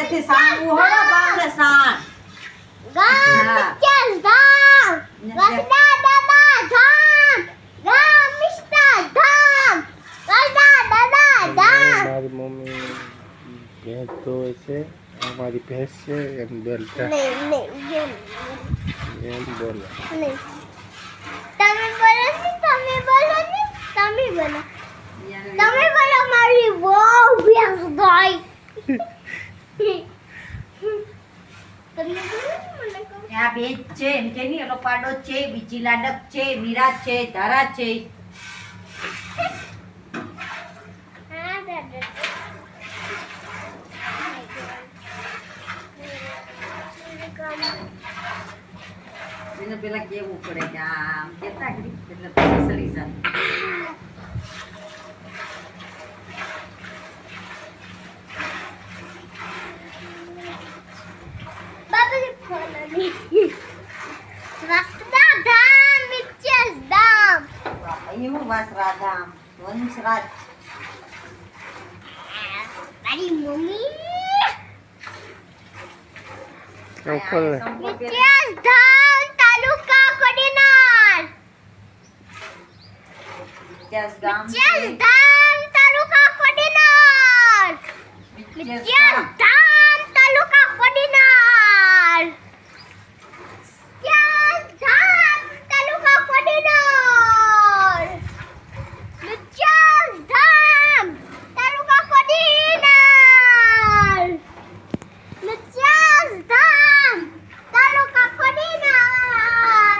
અહીંથી સાંગવું હોડો બાવને સાંગ. ગામ હા. મિસ્ટર ધામ વસદા દાદા ધામ ગામ મિસ્ટર ધામ વસદા દાદા ધામ. મારી મમ્મી ભેંસ ધોવે છે. આ મારી ભેંસ છે એમ બોલતા નહીં એમ બોલે. તમે બોલો ને તમે બોલો મારી બહુ ભેંસ ભાઈ તમે બોલો ને મને કહો. આ બેજ છે એમ કે ની એનો પાડો છે, બીજી લાડક છે, મીરા છે, ધારા છે. હા દાદા એને પેલા કેવું પડે કે આમ કેતા કરી એટલે પછી સડી જાય. બાબા ફોન આવી વસદા ધામ મિસ્ટર ધામ એવું વાસરાધામ વંશરાજ. મારી મમ્મી કેમ ખોલે મિસ્ટર ધામ તાલુકા કોડીનાર ત્યાસ ગામ મિસ્ટર ધામ તાલુકા કોડીનાર મિસ્ટર ધામ તાલુકા કોડીનાર મિસ્ટર ધામ તાલુકા કોડીનાર મિસ્ટર ધામ તાલુકા કોડીનાર મિસ્ટર ધામ તાલુકા કોડીનાર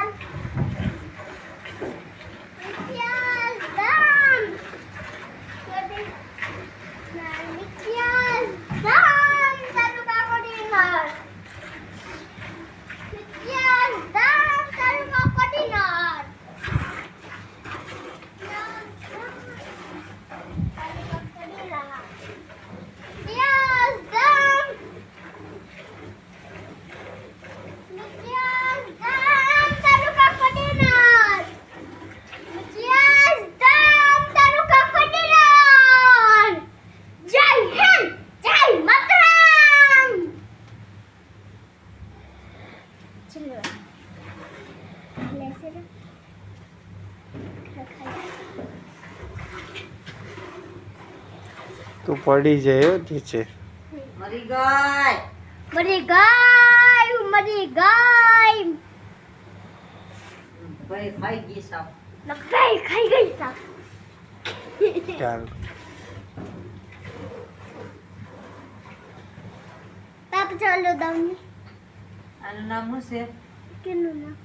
મિસ્ટર ધામ જય હિન્દ જય માતરમ. ચલો લેસે તું પડી જાય હો નીચે. મરી ગઈ. મરી ગઈ ભાઈ ખાઈ ગઈ સાવ. નખાઈ ખાઈ ગઈ સાપ. ચાલ પાપ ચાલો દમ આનું નામ શું છે? કેનું નામ